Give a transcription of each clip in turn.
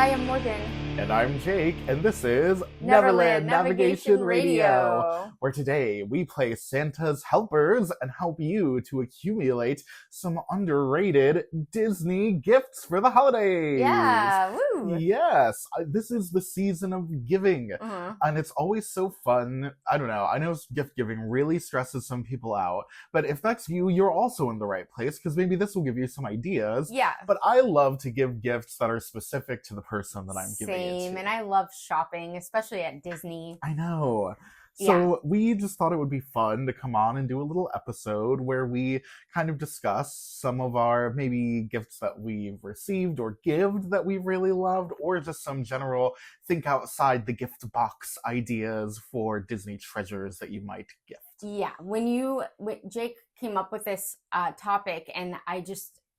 Hi, I'm Morgan. And I'm Jake, and this is Neverland Navigation Radio. where today we play Santa's helpers and help you to accumulate some underrated Disney gifts for the holidays. Yeah, woo. Yes, this is the season of giving, Mhm. and it's always so fun. I don't know, I know gift giving really stresses some people out, but if that's you, you're also in the right place, because maybe this will give you some ideas. Yeah. But I love to give gifts that are specific to the person that I'm giving it to. Same, and I love shopping, especially at Disney. I know. So we just thought it would be fun to come on and do a little episode where we kind of discuss some of our maybe gifts that we've received or gived that we've really loved, or just some general think outside the gift box ideas for Disney treasures that you might gift. Yeah, when Jake came up with this topic, and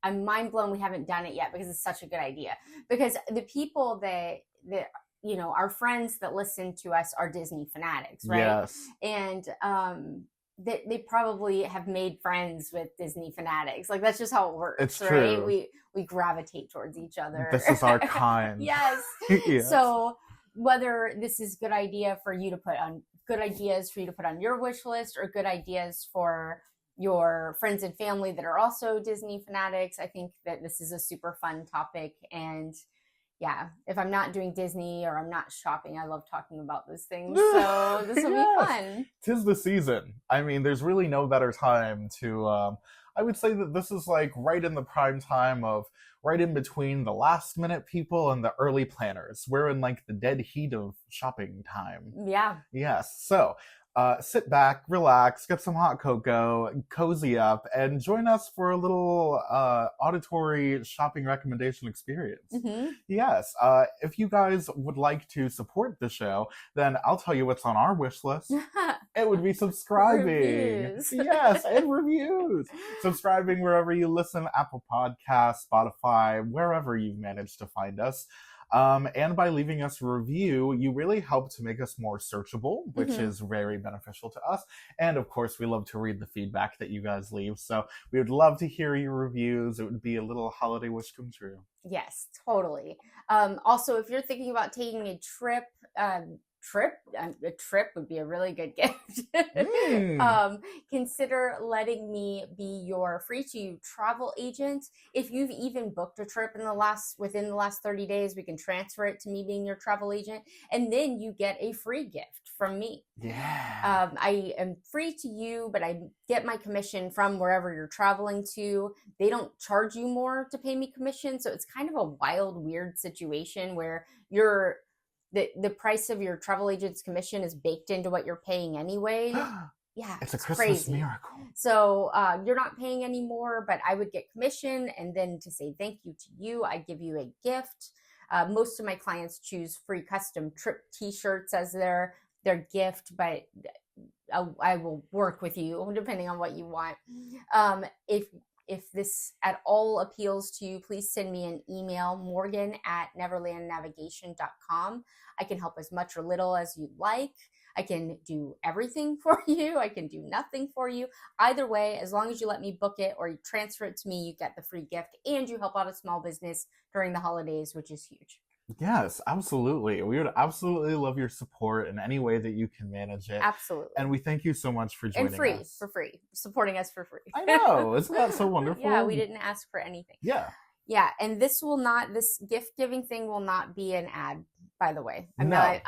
I'm mind blown we haven't done it yet because it's such a good idea. Because the people that our friends that listen to us are Disney fanatics, right? Yes. And they probably have made friends with Disney fanatics. Like, that's just how it works. It's right? true. We gravitate towards each other. This is our kind. Yes. Yes. So whether this is good ideas for you to put on your wish list, or good ideas for your friends and family that are also Disney fanatics, I think that this is a super fun topic. And yeah, if I'm not doing Disney or I'm not shopping, I love talking about those things. So this will be fun. 'Tis the season. I mean, there's really no better time to, I would say that this is like right in the prime time of, right in between the last minute people and the early planners. We're in like the dead heat of shopping time. Yeah. Yes. So, sit back, relax, get some hot cocoa, cozy up, and join us for a little auditory shopping recommendation experience. Mm-hmm. Yes, if you guys would like to support the show, then I'll tell you what's on our wish list. It would be subscribing. Reviews. Yes, and reviews. Subscribing wherever you listen, Apple Podcasts, Spotify, wherever you've managed to find us. And by leaving us a review, you really help to make us more searchable, which is very beneficial to us. And of course, we love to read the feedback that you guys leave. So we would love to hear your reviews. It would be a little holiday wish come true. Yes, totally. Also, if you're thinking about taking a trip, a trip would be a really good gift. Consider letting me be your free to travel agent. If you've even booked a trip within the last 30 days, we can transfer it to me being your travel agent, and then you get a free gift from me. Yeah. I am free to you, but I get my commission from wherever you're traveling to. They don't charge you more to pay me commission, so it's kind of a wild, weird situation where the price of your travel agent's commission is baked into what you're paying anyway. Yeah, it's a Christmas crazy. miracle. So you're not paying any more, but I would get commission, and then to say thank you to you, I give you a gift. Most of my clients choose free custom trip t-shirts as their gift, but I will work with you depending on what you want. If this at all appeals to you, please send me an email, morgan@neverlandnavigation.com. I can help as much or little as you'd like. I can do everything for you. I can do nothing for you. Either way, as long as you let me book it or you transfer it to me, you get the free gift, and you help out a small business during the holidays, which is huge. Yes, absolutely. We would absolutely love your support in any way that you can manage it. Absolutely. And we thank you so much for joining us. For free. Supporting us for free. I know. Isn't that so wonderful? Yeah, we didn't ask for anything. Yeah. Yeah, and this gift giving thing will not be an ad, by the way. I'm not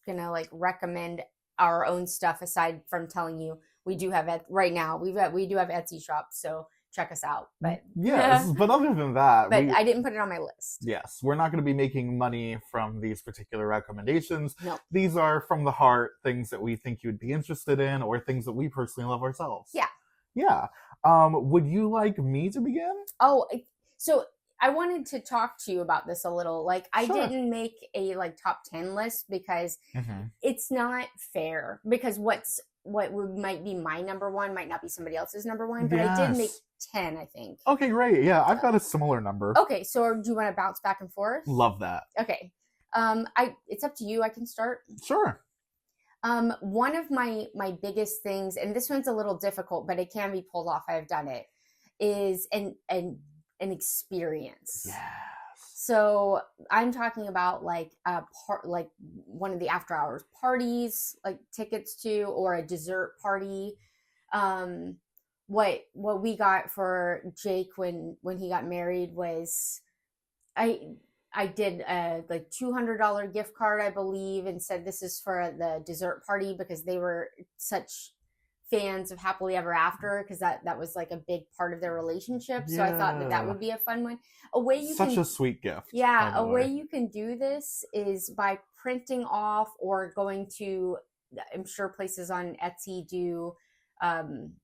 gonna like recommend our own stuff aside from telling you we do have right now. We do have Etsy shops, so check us out. But yes, but other than that, I didn't put it on my list. Yes, we're not going to be making money from these particular recommendations. No. These are from the heart, things that we think you would be interested in, or things that we personally love ourselves. Yeah. Yeah. Would you like me to begin? Oh, so I wanted to talk to you about this a little. Like, I didn't make a top 10 list because it's not fair, because what might be my number one might not be somebody else's number one, but I did make 10, I think. Okay, great. Yeah, I've got a similar number. Okay, so do you want to bounce back and forth? Love that. Okay. It's up to you. I can start. Sure. One of my biggest things, and this one's a little difficult, but it can be pulled off. I've done it, is an experience. Yes. So I'm talking about like a part, like one of the after hours parties, like tickets to, or a dessert party. Um, what we got for Jake when he got married was I I did a like $200 gift card, I believe, and said this is for the dessert party because they were such fans of Happily Ever After, because that was like a big part of their relationship. So I thought that Yeah. would be a fun one. A way you Such can a sweet gift, by Yeah, the a way way. you can do this is by printing off or going to, I'm sure places on Etsy do um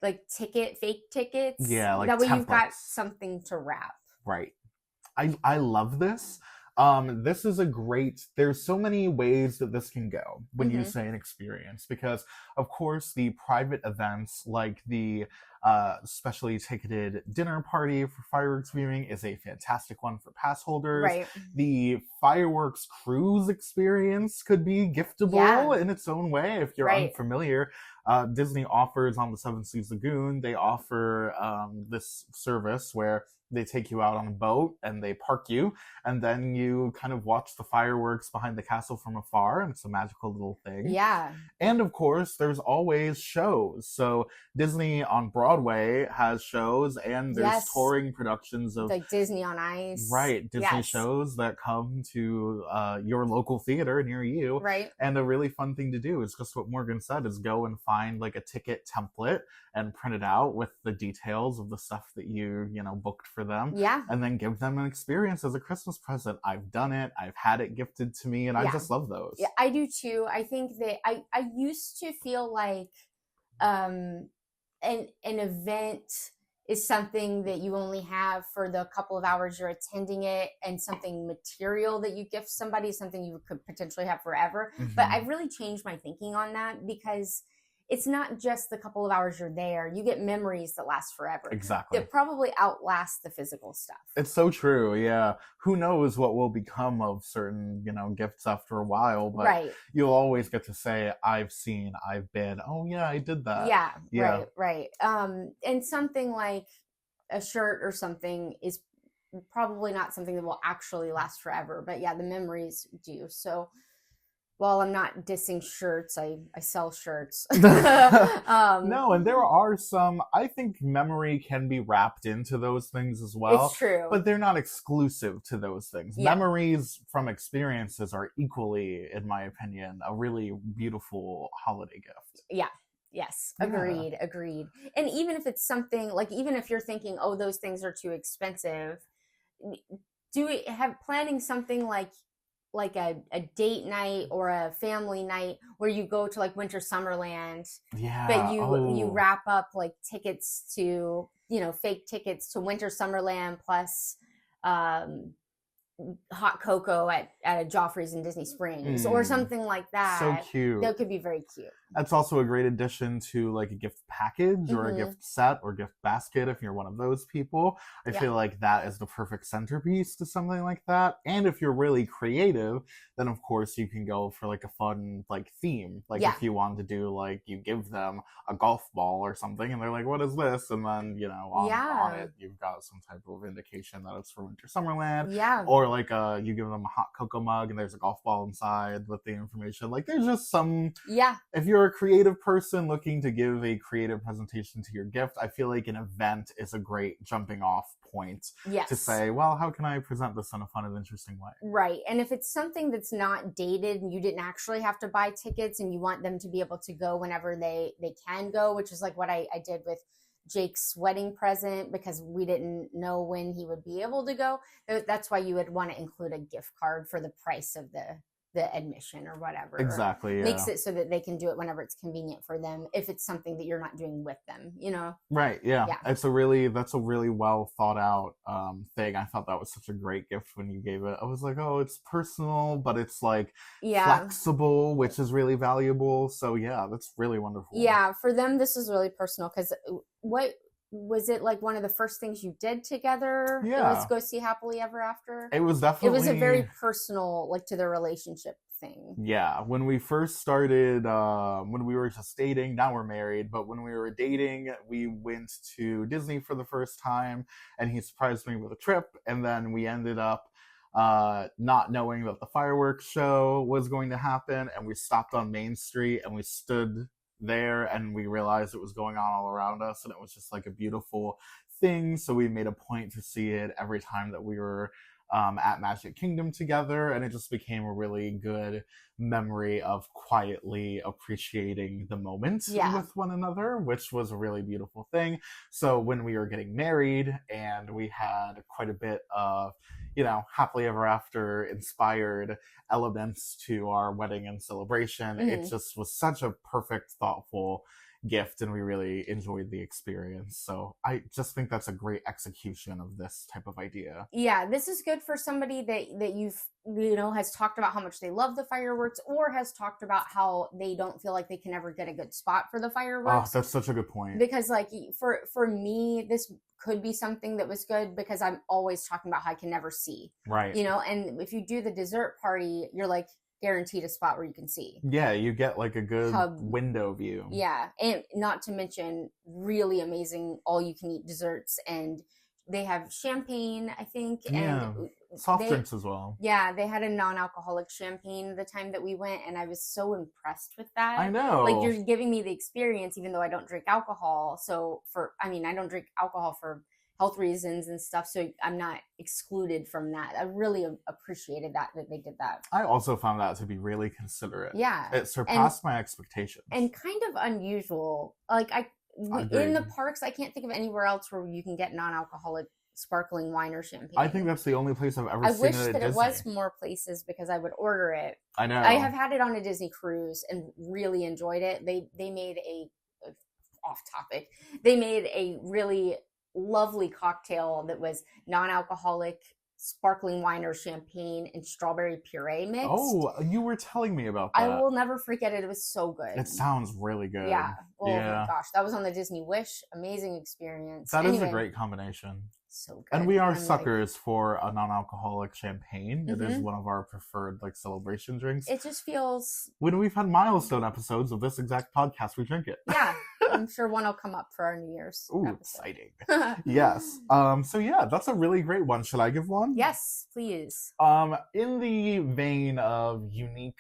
like fake tickets. Yeah, like That way you've got templates. something to wrap. Right. I love this. This is a great. There's so many ways that this can go when you Mm-hmm. say an experience, because of course the private events like the specially ticketed dinner party for fireworks viewing is a fantastic one for pass holders. Right. The fireworks cruise experience could be Yeah. giftable in its own way if you're Right. unfamiliar. Disney offers on the Seven Seas Lagoon, they offer this service where they take you out on a boat and they park you, and then you kind of watch the fireworks behind the castle from afar, and it's a magical little thing. Yeah. And of course, there's always shows. So Disney on Broadway has shows, and there's Yes. touring productions of Like Disney on Ice. right Disney Yes. shows that come to your local theater near you. Right. And a really fun thing to do is just what Morgan said: is go and find like a ticket template and print it out with the details of the stuff that you booked for them, Yeah. and then give them an experience as a Christmas present. I've done it. I've had it gifted to me, and I Yeah. just love those. Yeah, I do too. I think that I used to feel like an event is something that you only have for the couple of hours you're attending it, and something material that you gift somebody is something you could potentially have forever. But Mhm. I've really changed my thinking on that, because it's not just the couple of hours you're there. You get memories that last forever, Exactly. that probably outlast the physical stuff. It's so true. Yeah. Who knows what will become of certain, gifts after a while, but Right. you'll always get to say, I've seen, I've been, oh yeah, I did that. Yeah, Yeah. right. And something like a shirt or something is probably not something that will actually last forever, but yeah, the memories do. So while I'm not dissing shirts, I sell shirts. No, and there are some, I think memory can be wrapped into those things as well. It's true. But they're not exclusive to those things. Yeah. Memories from experiences are equally, in my opinion, a really beautiful holiday gift. Yeah. Yes. Yeah. Agreed. And even if it's something like, even if you're thinking, oh, those things are too expensive, planning something like a date night or a family night where you go to like Winter Summerland, Yeah. but you wrap up like tickets to, fake tickets to Winter Summerland plus hot cocoa at a Joffrey's in Disney Springs or something like that. So cute. That could be very cute. That's also a great addition to like a gift package or a gift set or gift basket if you're one of those people. I feel like that is the perfect centerpiece to something like that. And if you're really creative, then of course you can go for like a fun like theme. Like if you want to do like you give them a golf ball or something and they're like, what is this? And then, on it you've got some type of indication that it's for Winter Summerland. Yeah. Or like you give them a hot cocoa mug and there's a golf ball inside with the information. Like there's just some if you're a creative person looking to give a creative presentation to your gift, I feel like an event is a great jumping off point to say, well, how can I present this in a fun and interesting way? Right. And if it's something that's not dated and you didn't actually have to buy tickets and you want them to be able to go whenever they can go, which is like what I did with Jake's wedding present, because we didn't know when he would be able to go. That's why you would want to include a gift card for the price of the admission or whatever. Exactly. Yeah. Makes it so that they can do it whenever it's convenient for them, if it's something that you're not doing with them, Right. Yeah. That's a really well thought out thing. I thought that was such a great gift when you gave it. I was like, oh, it's personal, but it's like flexible, which is really valuable. So yeah, that's really wonderful. Yeah. For them, this is really personal, because what was it, like one of the first things you did together? Yeah. It was go see Happily Ever After? It was definitely... It was a very personal, like to their relationship thing. Yeah, when we first started, when we were just dating, now we're married, but when we were dating, we went to Disney for the first time, and he surprised me with a trip, and then we ended up not knowing that the fireworks show was going to happen, and we stopped on Main Street and we stood there and we realized it was going on all around us, and it was just like a beautiful thing. So we made a point to see it every time that we were at Magic Kingdom together, and it just became a really good memory of quietly appreciating the moment with one another, which was a really beautiful thing. So when we were getting married and we had quite a bit of, happily ever after inspired elements to our wedding and celebration, it just was such a perfect, thoughtful gift, and we really enjoyed the experience. So I just think that's a great execution of this type of idea. Yeah, this is good for somebody that you've has talked about how much they love the fireworks, or has talked about how they don't feel like they can ever get a good spot for the fireworks. Oh, that's such a good point. Because like for me, this could be something that was good because I'm always talking about how I can never see. Right. And if you do the dessert party, you're like guaranteed a spot where you can see. Yeah, you get like a good window view. Yeah, and not to mention really amazing all-you-can-eat desserts, and they have champagne, I think, and soft drinks as well. Yeah, they had a non-alcoholic champagne the time that we went, and I was so impressed with that. I know. Like, you're giving me the experience, even though I don't drink alcohol. So I don't drink alcohol for health reasons and stuff, so I'm not excluded from that. I really appreciated that they did that. I also found that to be really considerate. Yeah, it surpassed my expectations, and kind of unusual. Like in the parks, I can't think of anywhere else where you can get non-alcoholic sparkling wine or champagne. I think that's the only place I've ever seen it. I wish that it was more places because I would order it. I know. I have had it on a Disney cruise and really enjoyed it. They made off topic. They made a really lovely cocktail that was non-alcoholic sparkling wine or champagne and strawberry puree mixed. Oh, you were telling me about that. I will never forget it. It was so good. It sounds really good. Yeah. Oh my gosh. That was on the Disney Wish. Amazing experience. That is a great combination. So good. And we are suckers for a non-alcoholic champagne. It is one of our preferred celebration drinks. It just feels... When we've had milestone episodes of this exact podcast, we drink it. Yeah. I'm sure one will come up for our New Year's episode. Exciting. Yes. So yeah, that's a really great one. Should I give one? Yes, please. In the vein of unique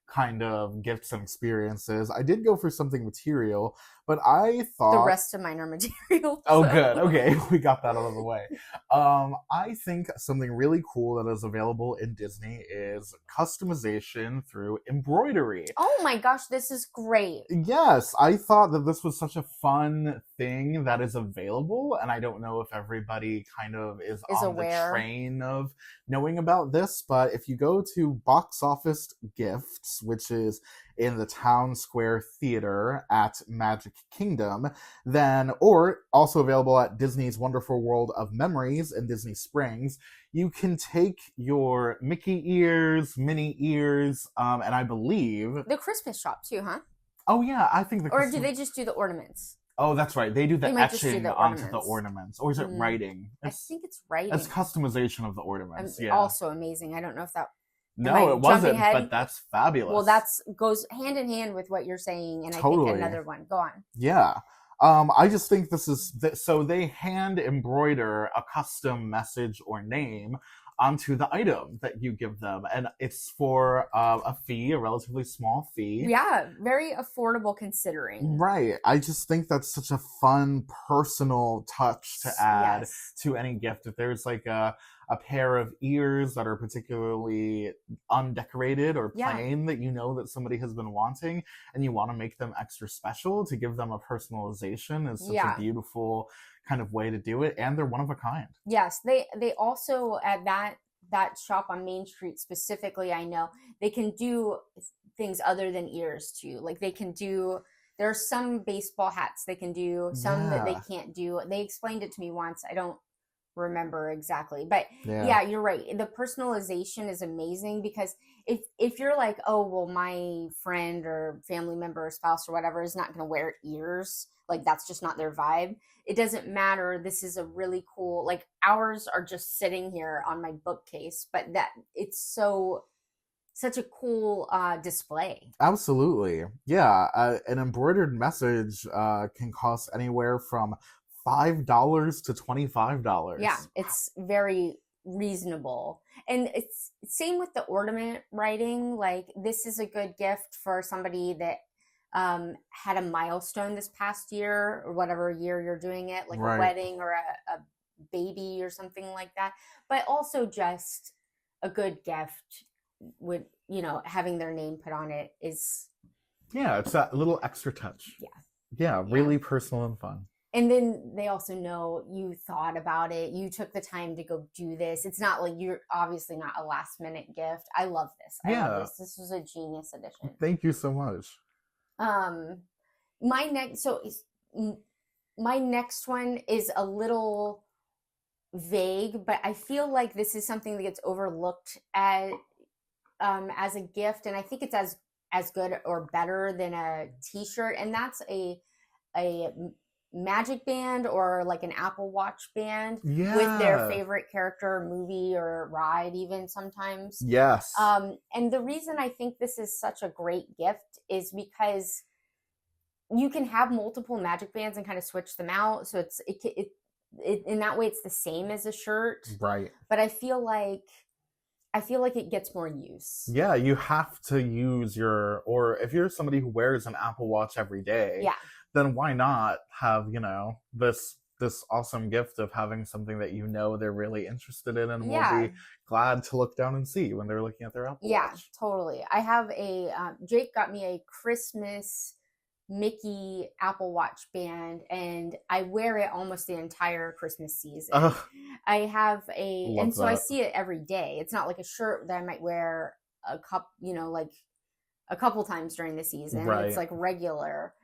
kind of gifts and experiences, I did go for something material, but I thought... The rest of mine are material. Oh, good. Okay, we got that out of the way. I think something really cool that is available in Disney is customization through embroidery. Oh my gosh, this is great. Yes, I thought that this was such a fun thing that is available, and I don't know if everybody kind of is on aware. The train of knowing about this, but if you go to Box Office Gifts, which is in the Town Square Theater at Magic Kingdom, or also available at Disney's Wonderful World of Memories in Disney Springs, you can take your Mickey ears, Minnie ears, and I believe... The Christmas shop too, huh? Oh yeah, I think Or do they just do the ornaments? Oh, that's right. They do the etching onto the ornaments. Or is it writing? I think it's writing. It's customization of the ornaments, Also amazing. I don't know if that... No, it wasn't, but that's fabulous. Well, that goes hand in hand with what you're saying, and totally. I think another one. Go on. Yeah. I just think this is... So they hand embroider a custom message or name onto the item that you give them, and it's for a fee, a relatively small fee. Yeah, very affordable considering. Right. I just think that's such a fun personal touch to add to any gift. If there's a pair of ears that are particularly undecorated or plain that that somebody has been wanting, and you want to make them extra special, to give them a personalization is such a beautiful kind of way to do it, and they're one of a kind. Yes, they also at that shop on Main Street specifically, I know they can do things other than ears too. Like they can do... There are some baseball hats they can do, some that they can't do. They explained it to me once. I don't remember exactly, but you're right. The personalization is amazing, because if you're like, oh well, my friend or family member or spouse or whatever is not going to wear ears, like that's just not their vibe, it doesn't matter. This is a really cool, ours are just sitting here on my bookcase, but that it's so such a cool display. Absolutely. Yeah, an embroidered message can cost anywhere from $5 to Yeah, $25. it's very reasonable. And it's same with the ornament writing. Like, this is a good gift for somebody that had a milestone this past year, or whatever year you're doing it, like a Right. wedding or a baby or something like that. But also just a good gift with, having their name put on it is, Yeah, it's that little extra touch. yeah. Yeah, Yeah. really personal and fun. And then they also know you thought about it. You took the time to go do this. It's not like, you're obviously not a last minute gift. I love this. I love this. This was a genius addition. Thank you so much. My next one is a little vague, but I feel like this is something that gets overlooked as a gift, and I think it's as good or better than a t-shirt, and that's a magic band, or like an Apple Watch band, with their favorite character, movie, or ride even sometimes. Yes. And the reason I think this is such a great gift is because you can have multiple magic bands and kind of switch them out, so it in that way it's the same as a shirt, right? But I feel like it gets more use. Yeah, you have to use or if you're somebody who wears an Apple Watch every day, yeah, then why not have, this awesome gift of having something that they're really interested in and will be glad to look down and see when they're looking at their Apple Watch. Yeah, totally. I have Jake got me a Christmas Mickey Apple Watch band, and I wear it almost the entire Christmas season. I have so I see it every day. It's not like a shirt that I might wear like a couple times during the season. Right. It's like regular.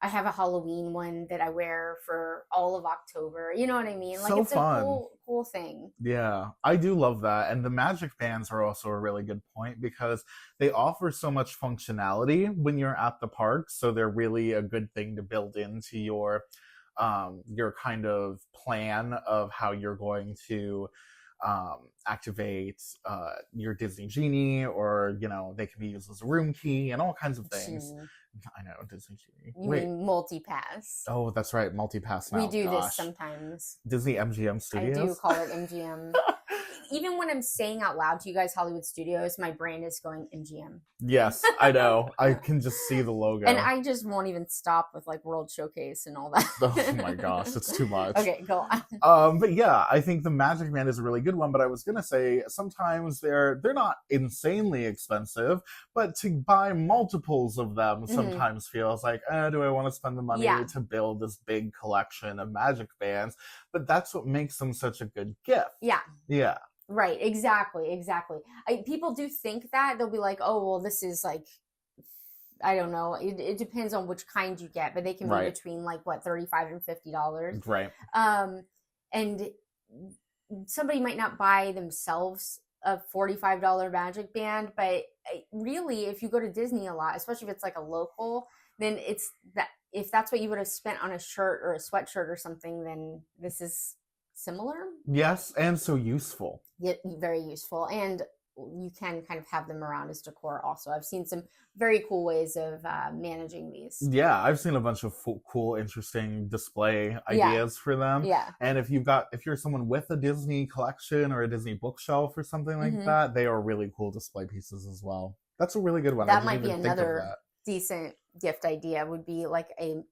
I have a Halloween one that I wear for all of October. You know what I mean? Like, it's fun. A cool thing. Yeah, I do love that. And the magic bands are also a really good point because they offer so much functionality when you're at the park. So they're really a good thing to build into your kind of plan of how you're going to activate your Disney Genie, or they can be used as a room key and all kinds of things. I know, Disney Genie. You mean multipass? Oh, that's right, multipass now. We do this sometimes. Disney MGM Studios? I do call it MGM. Even when I'm saying out loud to you guys Hollywood Studios, my brain is going MGM. Yes, I know. I can just see the logo. And I just won't even stop with like World Showcase and all that. Oh my gosh, it's too much. Okay, go on. But yeah, I think the Magic Band is a really good one, but I was going to say sometimes they're not insanely expensive, but to buy multiples of them sometimes feels like, do I want to spend the money to build this big collection of Magic Bands? But that's what makes them such a good gift. Yeah. Yeah. Right, exactly. People do think that. They'll be like, oh, well, this is like, I don't know. It depends on which kind you get, but they can be between like, what, $35 and $50. Right. And somebody might not buy themselves a $45 Magic Band, but really, if you go to Disney a lot, especially if it's like a local, then it's that, if that's what you would have spent on a shirt or a sweatshirt or something, then this is similar. Yes, and so useful. Yeah, very useful. And you can kind of have them around as decor also. I've seen some very cool ways of managing these. Yeah, I've seen a bunch of cool, interesting display ideas for them. Yeah. And if you're someone with a Disney collection or a Disney bookshelf or something like that, they are really cool display pieces as well. That's a really good one. That might be another decent gift idea, would be like a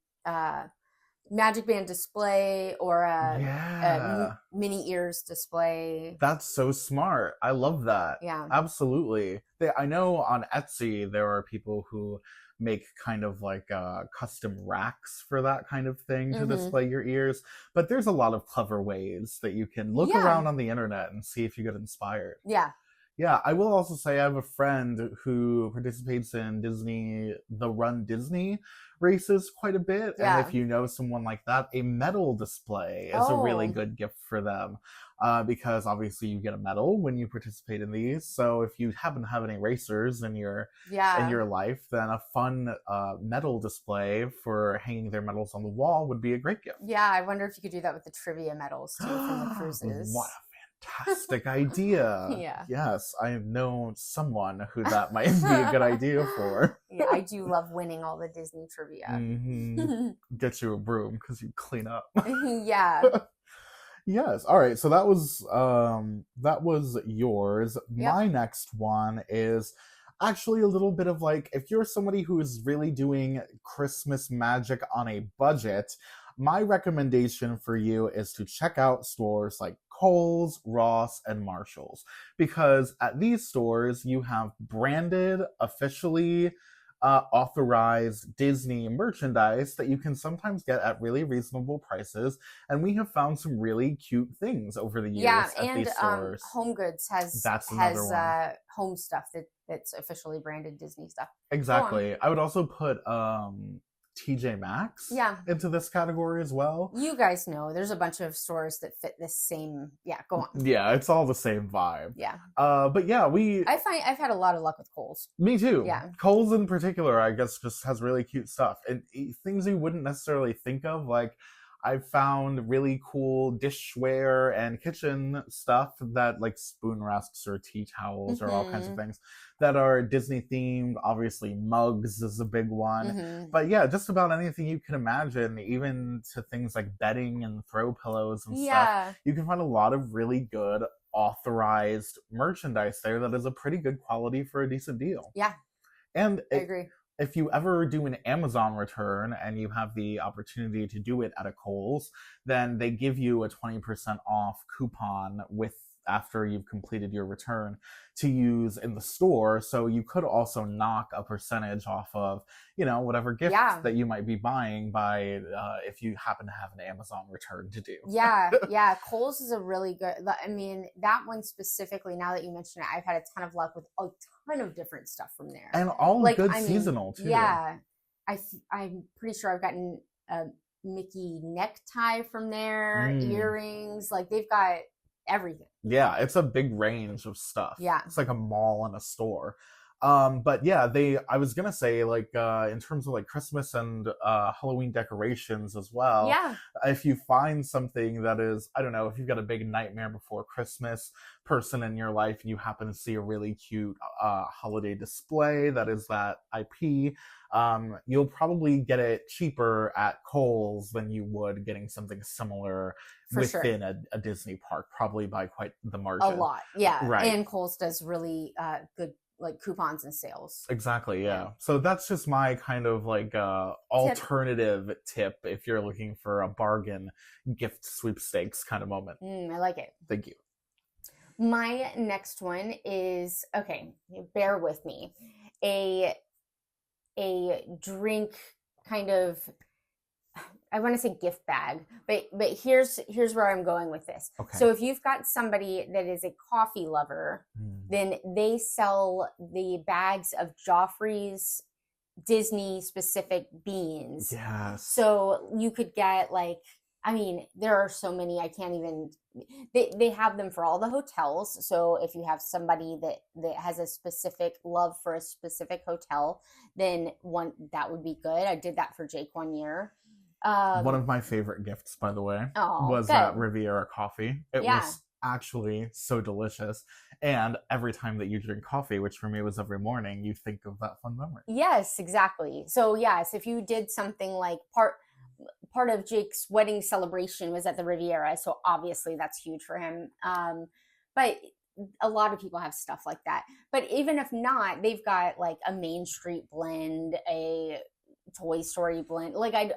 Magic Band display, or a mini ears display. That's so smart. I love that. Yeah, absolutely. I know on Etsy there are people who make kind of like custom racks for that kind of thing to display your ears, but there's a lot of clever ways that you can look around on the internet and see if you get inspired. Yeah, I will also say I have a friend who participates in the Run Disney races quite a bit. Yeah. And if you know someone like that, a medal display is a really good gift for them. Because obviously you get a medal when you participate in these. So if you happen to have any racers in your life, then a fun medal display for hanging their medals on the wall would be a great gift. Yeah, I wonder if you could do that with the trivia medals too from the cruises. What a Fantastic idea. Yeah. Yes, I know someone who that might be a good idea for. Yeah, I do love winning all the Disney trivia. Get you a broom because you clean up. Yeah. Yes. All right. So that was yours. Yep. My next one is actually a little bit of like, if you're somebody who is really doing Christmas magic on a budget, my recommendation for you is to check out stores like Kohl's, Ross, and Marshall's, because at these stores you have branded, officially authorized Disney merchandise that you can sometimes get at really reasonable prices, and we have found some really cute things over the years at these stores. Home Goods has home stuff that's officially branded Disney stuff. Exactly. I would also put TJ Maxx into this category as well. You guys know there's a bunch of stores that fit this same. Yeah, go on. Yeah, it's all the same vibe. Yeah. But yeah, I've had a lot of luck with Kohl's. Me too. Yeah. Kohl's in particular, I guess, just has really cute stuff and things you wouldn't necessarily think of. Like, I've found really cool dishware and kitchen stuff that, like, spoon rests or tea towels or all kinds of things that are Disney themed. Obviously, mugs is a big one. But yeah, just about anything you can imagine, even to things like bedding and throw pillows and stuff. You can find a lot of really good authorized merchandise there that is a pretty good quality for a decent deal. Yeah. And I agree. If you ever do an Amazon return and you have the opportunity to do it at a Kohl's, then they give you a 20% off coupon after you've completed your return to use in the store. So you could also knock a percentage off of, whatever gift that you might be buying by if you happen to have an Amazon return to do. Yeah. Kohl's is a really good, I mean, that one specifically, now that you mention it, I've had a ton of luck with a ton of different stuff from there. And all good seasonal too. Yeah. I'm pretty sure I've gotten a Mickey necktie from there, earrings, like they've got everything. Yeah, it's a big range of stuff. Yeah. It's like a mall and a store. But yeah, I was gonna say, like, in terms of like Christmas and Halloween decorations as well. Yeah. If you find something that is, I don't know, if you've got a big Nightmare Before Christmas person in your life and you happen to see a really cute holiday display that is that IP, you'll probably get it cheaper at Kohl's than you would getting something similar within a Disney park, probably by quite the margin. A lot, yeah. Right. And Kohl's does really good like coupons and sales. Exactly, yeah. So that's just my kind of like alternative tip if you're looking for a bargain gift sweepstakes kind of moment. I like it. Thank you. My next one is, okay, bear with me. A drink kind of, I want to say gift bag, but here's where I'm going with this. Okay. So if you've got somebody that is a coffee lover, then they sell the bags of Joffrey's Disney specific beans. Yes. So you could get like, I mean, there are so many, I can't even, they have them for all the hotels. So if you have somebody that has a specific love for a specific hotel, then that would be good. I did that for Jake one year. One of my favorite gifts, by the way, was that Riviera coffee. It was actually so delicious. And every time that you drink coffee, which for me was every morning, you think of that fun memory. Yes, exactly. So yes, if you did something like part of Jake's wedding celebration was at the Riviera, so obviously that's huge for him. But a lot of people have stuff like that. But even if not, they've got like a Main Street blend, a Toy Story blend. Like I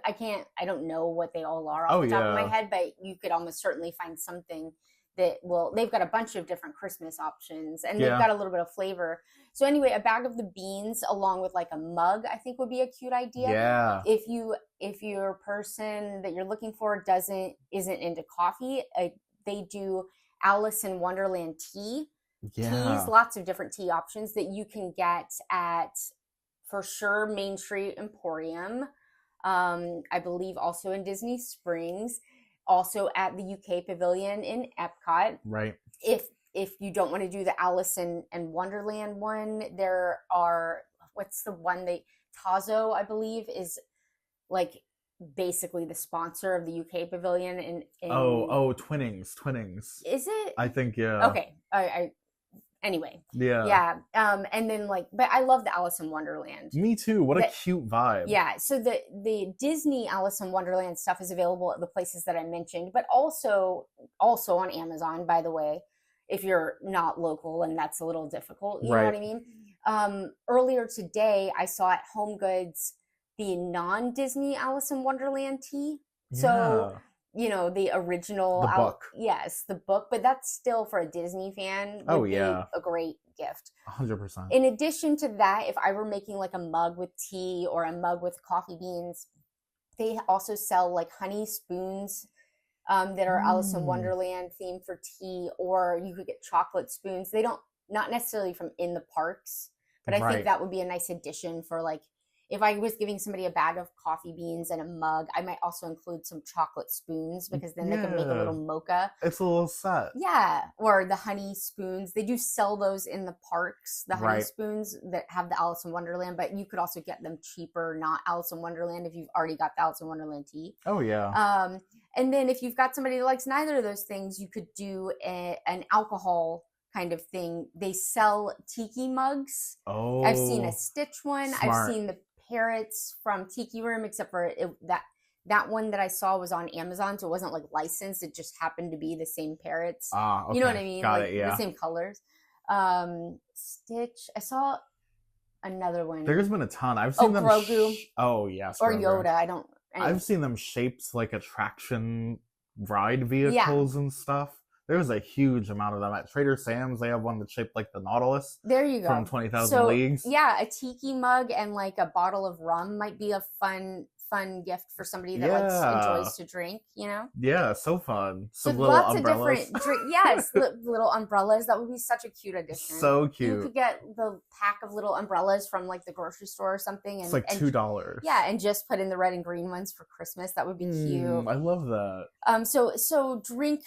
don't know what they all are off the top of my head, but you could almost certainly find something that they've got a bunch of different Christmas options and they've got a little bit of flavor. So anyway, a bag of the beans along with like a mug, I think would be a cute idea. Yeah. If your person that you're looking for isn't into coffee, they do Alice in Wonderland tea. Yeah. Teas, lots of different tea options that you can get at, for sure, Main Street Emporium. I believe also in Disney Springs, also at the UK Pavilion in Epcot. Right. If you don't want to do the Alice in Wonderland one, there are, what's the one Tazo, I believe, is like basically the sponsor of the UK pavilion Oh, Twinnings. is it? I think, yeah. Okay. I anyway. Yeah. Yeah. And then like, but I love the Alice in Wonderland. Me too. What a cute vibe. Yeah. So the Disney Alice in Wonderland stuff is available at the places that I mentioned, but also on Amazon, by the way, if you're not local, and that's a little difficult. You know what I mean? Earlier today, I saw at Home Goods the non-Disney Alice in Wonderland tea. So, you know, the original. The book. Yes, the book. But that's still, for a Disney fan, would be a great gift. 100%. In addition to that, if I were making like a mug with tea or a mug with coffee beans, they also sell like honey spoons that are Alice in Wonderland themed for tea, or you could get chocolate spoons. They don't, not necessarily from in the parks, but I think that would be a nice addition for like, if I was giving somebody a bag of coffee beans and a mug, I might also include some chocolate spoons, because then they can make a little mocha. It's a little set. Yeah. Or the honey spoons. They do sell those in the parks, the honey spoons that have the Alice in Wonderland, but you could also get them cheaper, not Alice in Wonderland, if you've already got the Alice in Wonderland tea. Oh, yeah. And then if you've got somebody that likes neither of those things, you could do an alcohol kind of thing. They sell tiki mugs. Oh. I've seen a Stitch one. Smart. I've seen the parrots from Tiki Room, except for that one that I saw was on Amazon, so it wasn't like licensed. It just happened to be the same parrots. Okay. You know what I mean? Got like it, yeah. the same colors. Stitch. I saw another one. There's been a ton. I've seen them. Grogu. Oh, yes. Or Grogu. Yoda. I've seen them shaped like attraction ride vehicles and stuff. There's a huge amount of them. At Trader Sam's, they have one that's shaped like the Nautilus. There you go. From 20,000 Leagues. Yeah, a tiki mug and like a bottle of rum might be a fun gift for somebody that enjoys to drink, you know? Yeah, so fun. Some so little lots umbrellas. Of different little umbrellas. That would be such a cute addition. So cute. You could get the pack of little umbrellas from like the grocery store or something. It's like $2. Yeah, and just put in the red and green ones for Christmas. That would be cute. I love that. So drink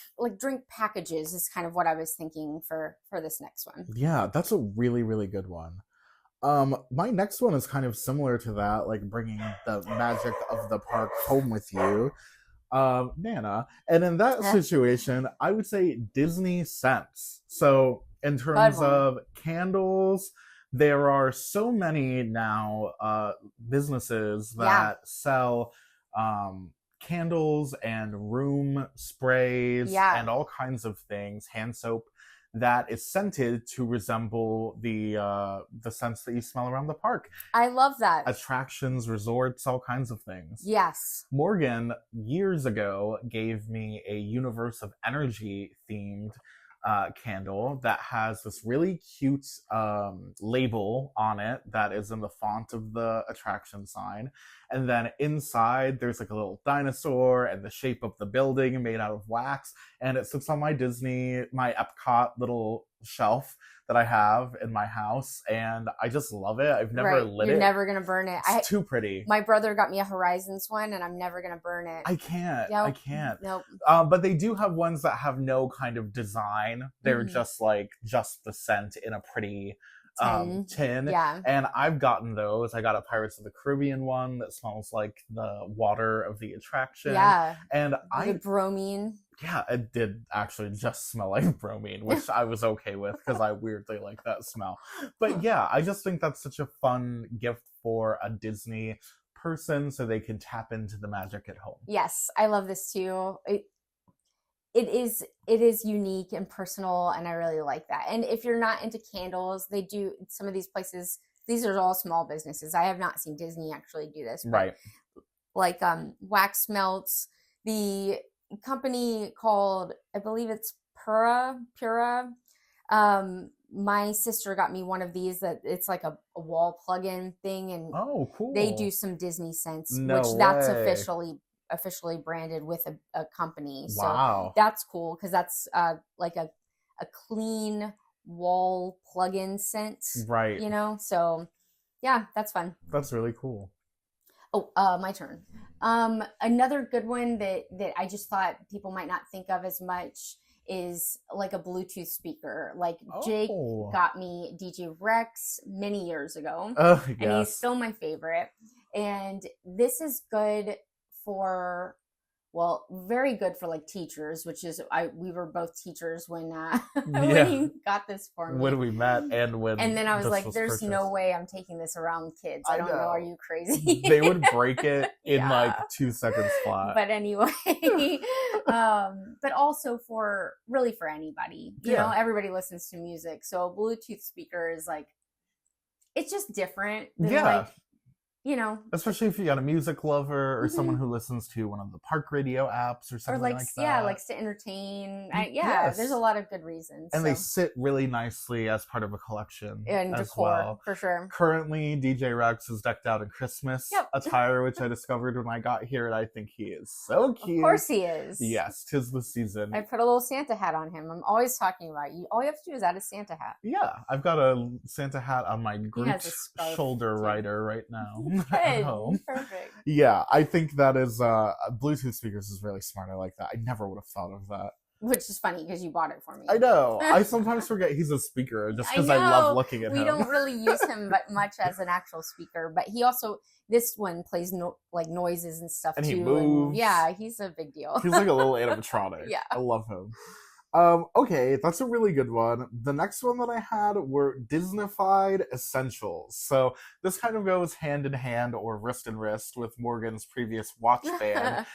packages is kind of what I was thinking for this next one. Yeah, that's a really, really good one. My next one is kind of similar to that, like bringing the magic of the park home with you, Nana. And in that situation, I would say Disney scents. So in terms of candles, there are so many now businesses that sell candles and room sprays and all kinds of things, hand soap, that is scented to resemble the scents that you smell around the park. I love that. Attractions, resorts, all kinds of things. Yes. Morgan, years ago, gave me a Universe of Energy themed candle that has this really cute label on it that is in the font of the attraction sign. And then inside, there's like a little dinosaur and the shape of the building made out of wax. And it sits on my Epcot little shelf that I have in my house. And I just love it. I've never lit it. You're never going to burn it. It's too pretty. My brother got me a Horizons one, and I'm never going to burn it. I can't. Nope. But they do have ones that have no kind of design. They're just the scent in a pretty tin. Yeah. And I've gotten those. I got a Pirates of the Caribbean one that smells like the water of the attraction. Yeah. And bromine. Yeah, it did actually just smell like bromine, which I was okay with because I weirdly like that smell. But yeah, I just think that's such a fun gift for a Disney person so they can tap into the magic at home. Yes, I love this too. It is unique and personal, and I really like that. And if you're not into candles, they do some of these places. These are all small businesses. I have not seen Disney actually do this, right? Like wax melts. The company called, I believe it's Pura. My sister got me one of these that it's like a wall plug-in thing, and cool. They do some Disney scents, that's officially branded with a company. Wow. So that's cool because that's like a clean wall plug-in scent, right? You know, so yeah, that's fun. That's really cool. Oh, my turn. Another good one that I just thought people might not think of as much is like a Bluetooth speaker. Like Jake got me DJ Rex many years ago, and he's still my favorite. And this is good for, well, very good for like teachers, which is we were both teachers when when he got this for me. When we met and when and then I was like, there's purchased. No way I'm taking this around kids. I don't know. Are you crazy? They would break it in like 2 seconds flat. But anyway, but also for anybody, you know, everybody listens to music. So a Bluetooth speaker is like, it's just different than like, you know, especially if you got a music lover or someone who listens to one of the park radio apps or something like that. Yeah, likes to entertain. There's a lot of good reasons. And they sit really nicely as part of a collection and as decor, well. For sure. Currently, DJ Rex is decked out in Christmas attire, which I discovered when I got here, and I think he is so cute. Of course he is. Yes, 'tis the season. I put a little Santa hat on him. I'm always talking about you. All you have to do is add a Santa hat. Yeah, I've got a Santa hat on my Groot shoulder rider right now. Good. Perfect. Yeah, I think that is Bluetooth speakers is really smart. I like that. I never would have thought of that. Which is funny because you bought it for me. I know. I sometimes forget he's a speaker just because I love looking at him. We don't really use him much as an actual speaker, but he also, this one plays like noises and stuff and too. He moves. And yeah, he's a big deal. He's like a little animatronic. Yeah. I love him. Okay, that's a really good one. The next one that I had were Disneyfied essentials. So this kind of goes hand in hand or wrist in wrist with Morgan's previous watch band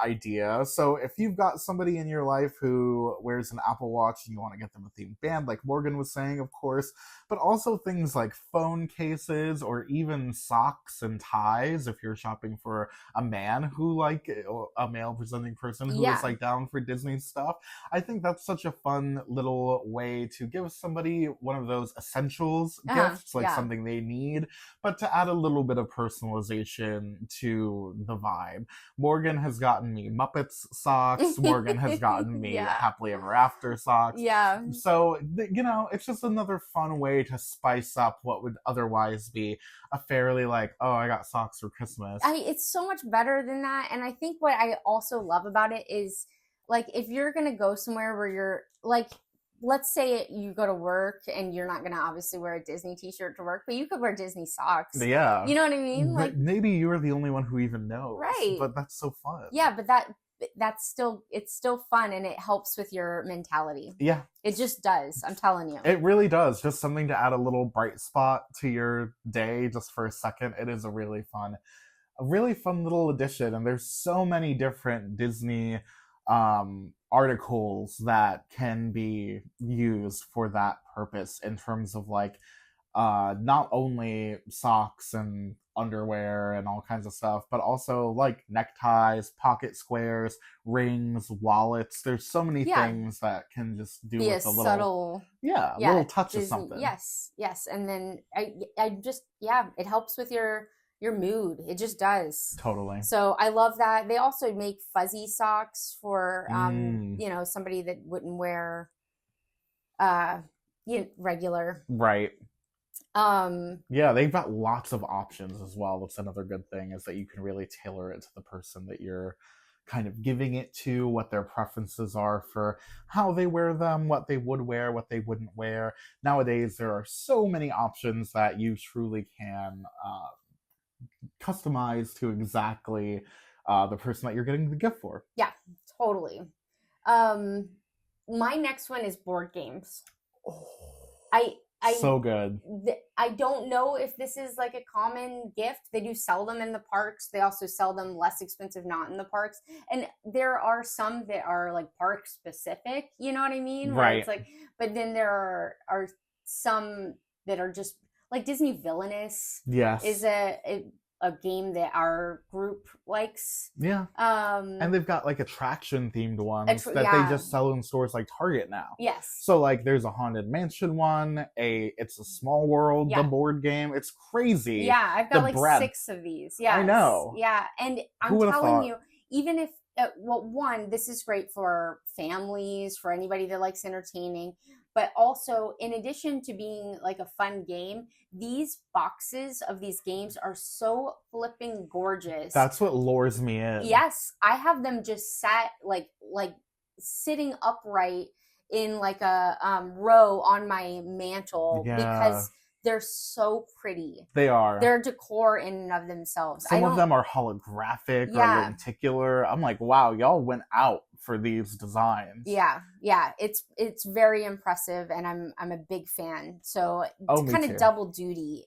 idea. So if you've got somebody in your life who wears an Apple Watch and you want to get them a themed band, like Morgan was saying, of course, but also things like phone cases or even socks and ties if you're shopping for a man who like a male presenting person who is like down for Disney stuff. I think that's such a fun little way to give somebody one of those essentials gifts, like something they need, but to add a little bit of personalization to the vibe. Morgan has gotten me Muppets socks. Morgan has gotten me Happily Ever After socks. Yeah. So, you know, it's just another fun way to spice up what would otherwise be a fairly like, oh, I got socks for Christmas. It's so much better than that. And I think what I also love about it is, like, if you're going to go somewhere where you're, like, let's say you go to work and you're not going to obviously wear a Disney t-shirt to work, but you could wear Disney socks. Yeah. You know what I mean? Like, maybe you're the only one who even knows. Right. But that's so fun. Yeah, but that's still, it's still fun and it helps with your mentality. Yeah. It just does. I'm telling you. It really does. Just something to add a little bright spot to your day just for a second. It is a really fun little addition. And there's so many different Disney articles that can be used for that purpose in terms of like not only socks and underwear and all kinds of stuff, but also like neckties, pocket squares, rings, wallets. There's so many things that can just do with a little subtle little touch of something. Yes. And then I just it helps with your mood. It just does. Totally. So I love that. They also make fuzzy socks for you know, somebody that wouldn't wear regular. Right. Yeah, they've got lots of options as well. That's another good thing, is that you can really tailor it to the person that you're kind of giving it to, what their preferences are for how they wear them, what they would wear, what they wouldn't wear. Nowadays, there are so many options that you truly can customize to exactly the person that you're getting the gift for. Yeah, totally. My next one is board games. So good. I don't know if this is like a common gift. They do sell them in the parks. They also sell them less expensive, not in the parks. And there are some that are like park specific, you know what I mean? Where right. It's like, but then there are some that are just like Disney Villainous. Yes. Is a game that our group likes. Yeah. And they've got like attraction themed ones that they just sell in stores like Target now. Yes. So like there's a Haunted Mansion one, It's a Small World, the board game. It's crazy. Yeah, I've got like 6 of these. Yeah. I know. Yeah. And I'm telling you, even if one, this is great for families, for anybody that likes entertaining, but also in addition to being like a fun game, these boxes of these games are so flipping gorgeous. That's what lures me in. Yes, I have them just sat like sitting upright in like a row on my mantle because they're so pretty. They are. They're decor in and of themselves. Some of them are holographic or lenticular. I'm like, wow, y'all went out for these designs. Yeah. It's very impressive, and I'm a big fan. So it's kind of double duty,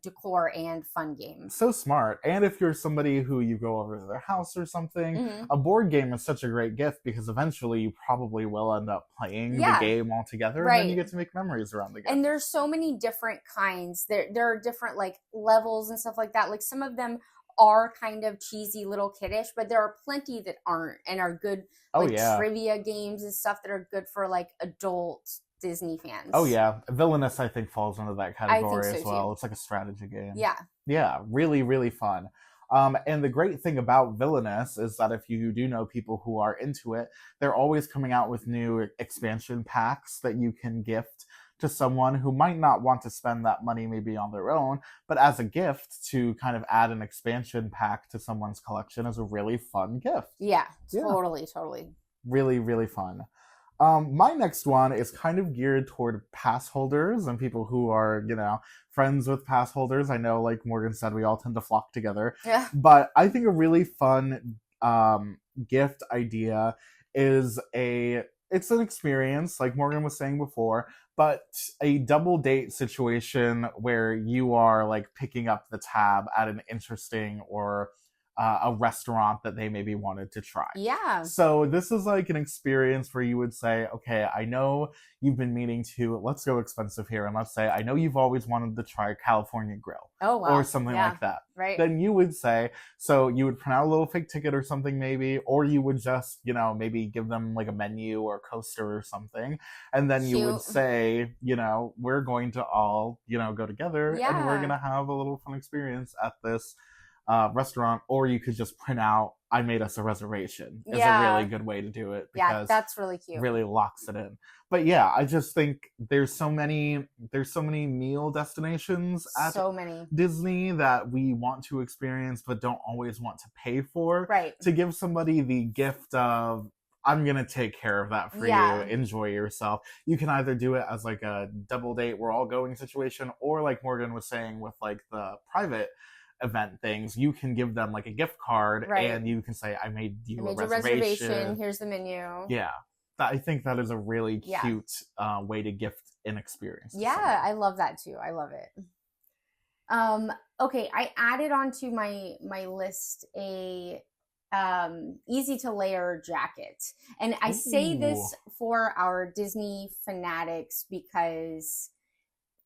decor and fun game. So smart. And if you're somebody who you go over to their house or something, a board game is such a great gift because eventually you probably will end up playing the game all together, and then you get to make memories around the game. And there's so many different kinds. There are different like levels and stuff like that. Like some of them are kind of cheesy, little kiddish, but there are plenty that aren't and are good, like trivia games and stuff that are good for like adult Disney fans. Oh yeah, Villainous I think falls into that category as well. It's like a strategy game. Yeah, really, really fun. And the great thing about Villainous is that if you do know people who are into it, they're always coming out with new expansion packs that you can gift to someone who might not want to spend that money maybe on their own, but as a gift to kind of add an expansion pack to someone's collection is a really fun gift. Yeah, totally. Really, really fun. My next one is kind of geared toward pass holders and people who are, friends with pass holders. I know, like Morgan said, we all tend to flock together. Yeah. But I think a really fun gift idea is it's an experience, like Morgan was saying before, but a double date situation where you are like picking up the tab at an interesting or a restaurant that they maybe wanted to try. Yeah. So this is like an experience where you would say, okay, I know you've been meaning to, let's go expensive here. And let's say, I know you've always wanted to try California Grill. Oh, wow. Or something like that. Right. Then you would say, so you would print out a little fake ticket or something maybe, or you would just, maybe give them like a menu or a coaster or something. And then you would say, we're going to all, go together and we're going to have a little fun experience at this restaurant, or you could just print out I made us a reservation is a really good way to do it because that's really cute. Really locks it in. But yeah, I just think there's so many meal destinations at Disney that we want to experience but don't always want to pay for. Right. To give somebody the gift of I'm going to take care of that for you. Enjoy yourself. You can either do it as like a double date, we're all going situation, or like Morgan was saying with like the private event things, you can give them like a gift card and you can say, I made you a reservation. Here's the menu. Yeah. I think that is a really cute way to gift an experience. Yeah, I love that too. I love it. Okay, I added onto my list a easy to layer jacket. And I say this for our Disney fanatics because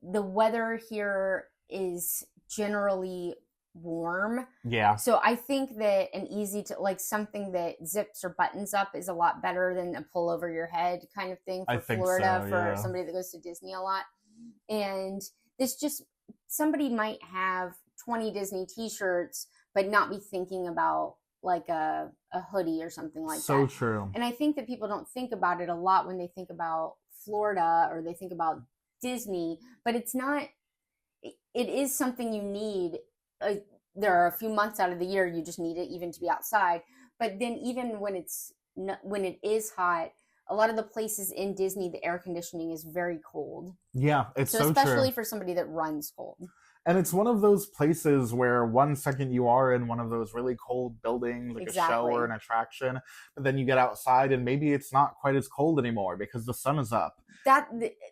the weather here is generally warm. Yeah. So I think that an easy to like something that zips or buttons up is a lot better than a pull over your head kind of thing for Florida for somebody that goes to Disney a lot. And this just somebody might have 20 Disney t-shirts but not be thinking about like a hoodie or something like that. So true. And I think that people don't think about it a lot when they think about Florida or they think about Disney, but it's not, it is something you need. There are a few months out of the year you just need it even to be outside. But then even when it is hot, a lot of the places in Disney, the air conditioning is very cold. Yeah, it's so true. Especially for somebody that runs cold. And it's one of those places where one second you are in one of those really cold buildings, like a show or an attraction, but then you get outside and maybe it's not quite as cold anymore because the sun is up.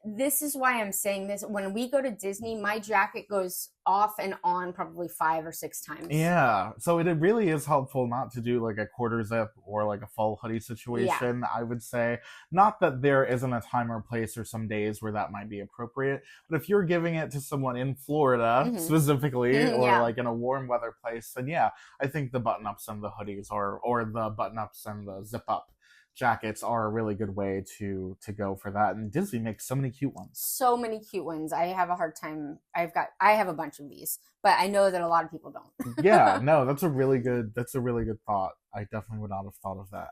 This is why I'm saying this. When we go to Disney, my jacket goes off and on probably 5 or 6 times. Yeah. So it really is helpful not to do like a quarter zip or like a full hoodie situation, I would say. Not that there isn't a time or place or some days where that might be appropriate, but if you're giving it to someone in Florida specifically or like in a warm weather place, then I think the button-ups and the hoodies or the button-ups and the zip-up jackets are a really good way to go for that. And Disney makes so many cute ones. So many cute ones. I have a hard time. I have a bunch of these, but I know that a lot of people don't. Yeah, no, that's a really good thought. I definitely would not have thought of that.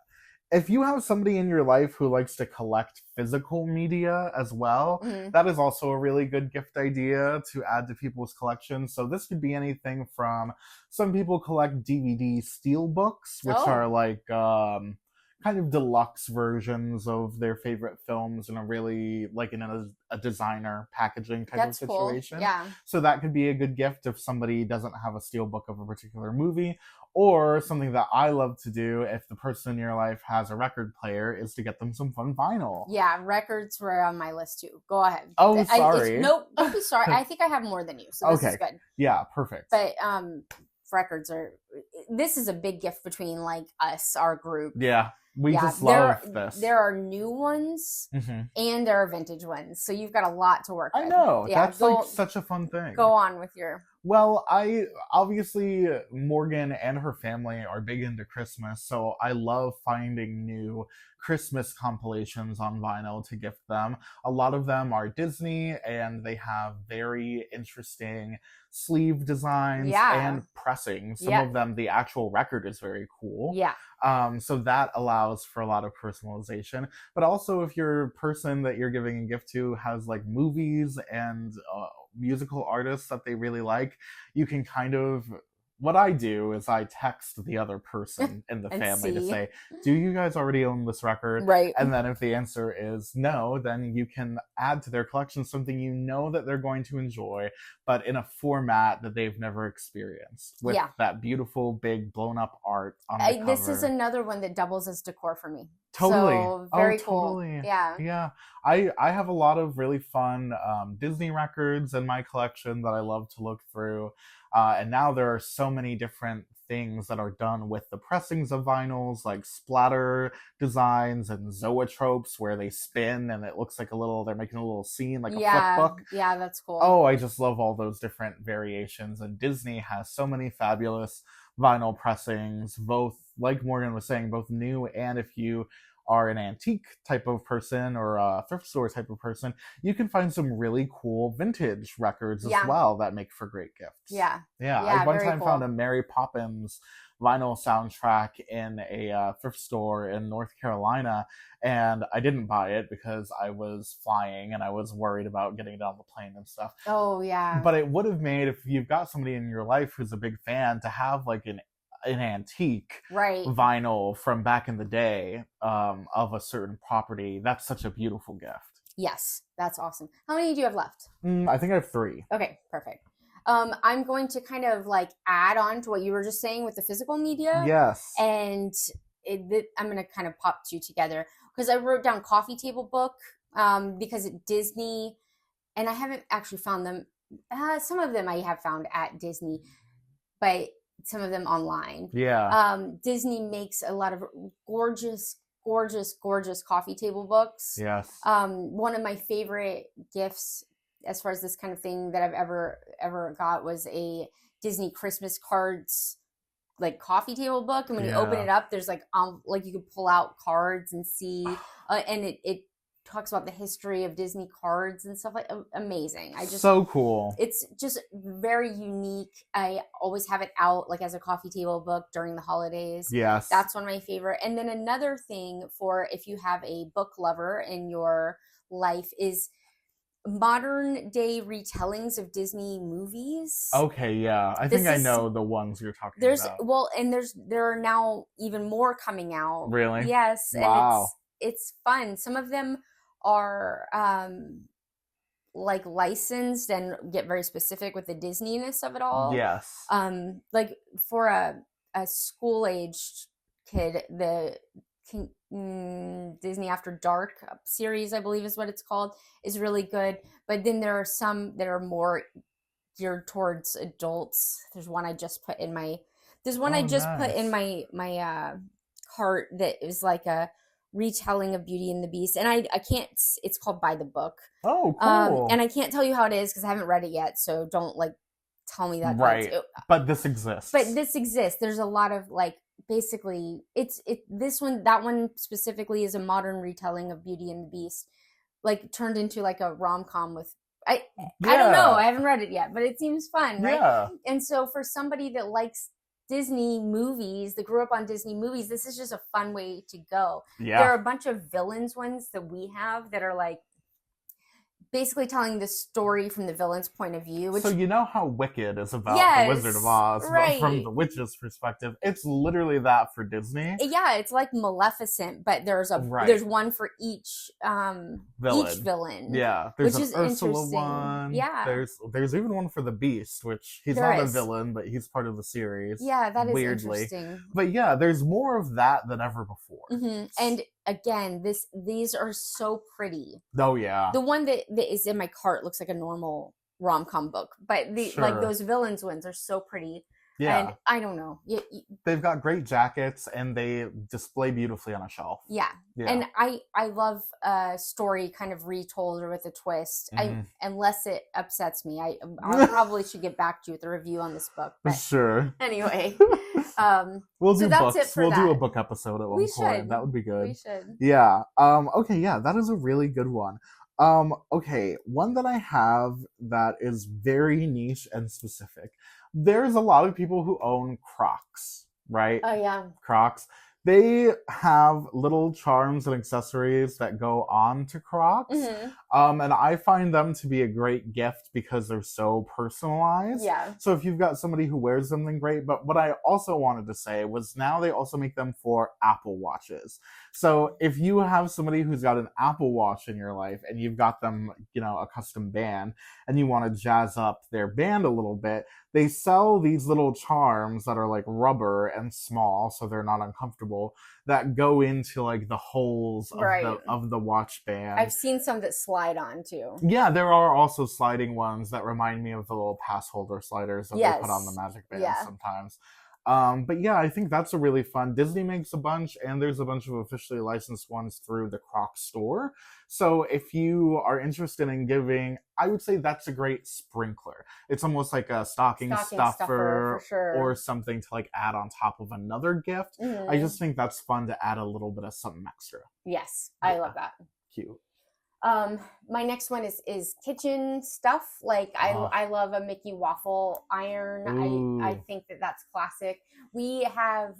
If you have somebody in your life who likes to collect physical media as well, that is also a really good gift idea to add to people's collections. So this could be anything from, some people collect DVD steel books, which are like kind of deluxe versions of their favorite films in a really like in a designer packaging type of That's cool. situation. Yeah. So that could be a good gift if somebody doesn't have a steelbook of a particular movie. Or something that I love to do if the person in your life has a record player is to get them some fun vinyl. Yeah, records were on my list too. Go ahead. Oh, sorry. Nope, don't be sorry. I think I have more than you, so this is good. Yeah, perfect. But records this is a big gift between like us, our group. Yeah. We just love this. There are new ones and there are vintage ones. So you've got a lot to work with. I know. Yeah, that's like such a fun thing. Go on with your... Well, obviously Morgan and her family are big into Christmas, so I love finding new Christmas compilations on vinyl to gift them. A lot of them are Disney, and they have very interesting sleeve designs and pressing. Some of them, the actual record is very cool. Yeah. So that allows for a lot of personalization. But also, if your person that you're giving a gift to has like movies and musical artists that they really like, you can kind of... What I do is I text the other person in the family to say, do you guys already own this record? Right. And then if the answer is no, then you can add to their collection something you know that they're going to enjoy, but in a format that they've never experienced, with that beautiful, big, blown-up art on the cover. This is another one that doubles as decor for me. Totally. So, very cool. Totally. Yeah. Yeah. I have a lot of really fun Disney records in my collection that I love to look through. And now there are so many different things that are done with the pressings of vinyls, like splatter designs and zoetropes where they spin and it looks like they're making a little scene, like a flip book. Yeah, that's cool. Oh, I just love all those different variations. And Disney has so many fabulous vinyl pressings, both, like Morgan was saying, both new, and if you are an antique type of person or a thrift store type of person, you can find some really cool vintage records as well that make for great gifts. Yeah. I one time found a Mary Poppins vinyl soundtrack in a thrift store in North Carolina, and I didn't buy it because I was flying and I was worried about getting it on the plane and stuff. Oh, yeah. But it would have made, if you've got somebody in your life who's a big fan, to have like an antique vinyl from back in the day of a certain property. That's such a beautiful gift. Yes, that's awesome. How many do you have left? I think I have 3. Okay, perfect. I'm going to kind of like add on to what you were just saying with the physical media. Yes. And I'm going to kind of pop 2 together because I wrote down coffee table book because Disney, and I haven't actually found them. Some of them I have found at Disney, but some of them online. Yeah. Disney makes a lot of gorgeous coffee table books. Yes. One of my favorite gifts as far as this kind of thing that I've ever got was a Disney Christmas cards like coffee table book, and when you open it up, there's like you could pull out cards and see, and it talks about the history of Disney cards and stuff. Like amazing. So cool. It's just very unique. I always have it out like as a coffee table book during the holidays. Yes. That's one of my favorite. And then another thing for if you have a book lover in your life is modern day retellings of Disney movies. Okay, yeah. I think I know the ones you're talking about. Well, and there are now even more coming out. Really? Yes. Wow. And it's fun. Some of them are like licensed and get very specific with the Disney-ness of it all. Yes. Like for a school-aged kid, the Disney After Dark series, I believe is what it's called, is really good. But then there are some that are more geared towards adults. There's one I just put in my cart that is like a retelling of Beauty and the Beast, and I can't. It's called By the Book. Oh, cool. And I can't tell you how it is because I haven't read it yet. So don't like tell me that. Right. But this exists. There's a lot of like. Basically, that one specifically is a modern retelling of Beauty and the Beast, like turned into like a rom-com with I don't know, I haven't read it yet, but it seems fun, right? Yeah. And so for somebody that likes Disney movies, that grew up on Disney movies, this is just a fun way to go. Yeah. There are a bunch of villains ones that we have that are like basically telling the story from the villain's point of view. Which, so you know how Wicked is about yes, the Wizard of Oz, right. but from the witch's perspective, it's literally that for Disney. Yeah, it's like Maleficent, but there's one for each villain. Yeah, there's which is Ursula interesting. one. Yeah, there's even one for the Beast, which he's not a villain, but he's part of the series. Yeah, that is weirdly. Interesting. But yeah, there's more of that than ever before. Mm-hmm. And again, these are so pretty. Oh yeah, the one that is in my cart looks like a normal rom-com book, but like those villains ones are so pretty. Yeah, and I don't know. They've got great jackets, and they display beautifully on a shelf. Yeah, and I love a story kind of retold or with a twist. Unless it upsets me, I probably should get back to you with a review on this book. But sure. Anyway, we'll do books. We'll do a book episode at one point. That would be good. We should. Yeah. Okay. Yeah, that is a really good one. Okay, one that I have that is very niche and specific. There's a lot of people who own Crocs, right? Oh, yeah. Crocs. They have little charms and accessories that go on to Crocs. Mm-hmm. And I find them to be a great gift because they're so personalized. Yeah. So if you've got somebody who wears them, then great. But what I also wanted to say was now they also make them for Apple Watches. So if you have somebody who's got an Apple Watch in your life and you've got them, a custom band, and you want to jazz up their band a little bit, they sell these little charms that are like rubber and small, so they're not uncomfortable, that go into like the holes of the watch band. I've seen some that slide on too. Yeah, there are also sliding ones that remind me of the little pass holder sliders that they put on the Magic Band sometimes. But yeah, I think that's a really fun. Disney makes a bunch, and there's a bunch of officially licensed ones through the Crocs store. So if you are interested in giving, I would say that's a great sprinkler. It's almost like a stocking stuffer for sure. Or something to like add on top of another gift. Mm-hmm. I just think that's fun to add a little bit of something extra. Yes, I love that. Cute. My next one is kitchen stuff. Like I love a Mickey waffle iron. I think that's classic. I